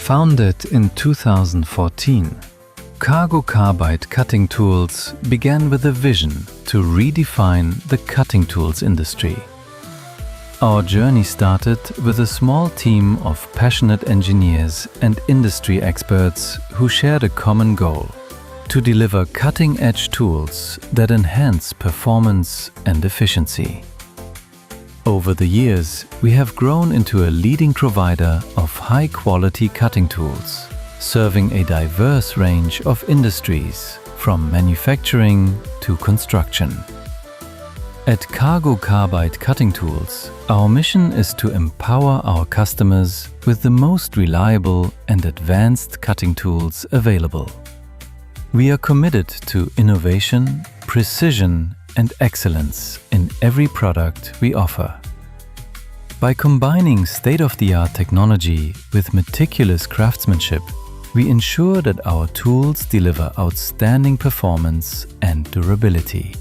Founded in 2014, CargoCarbide cutting tools began with a vision to redefine the cutting tools industry. Our journey started with a small team of passionate engineers and industry experts who shared a common goal: to deliver cutting-edge tools that enhance performance and efficiency. Over the years, we have grown into a leading provider of high-quality cutting tools, serving a diverse range of industries, from manufacturing to construction. At CargoCarbide Cutting Tools, our mission is to empower our customers with the most reliable and advanced cutting tools available. We are committed to innovation, precision, and excellence in every product we offer. By combining state-of-the-art technology with meticulous craftsmanship, we ensure that our tools deliver outstanding performance and durability.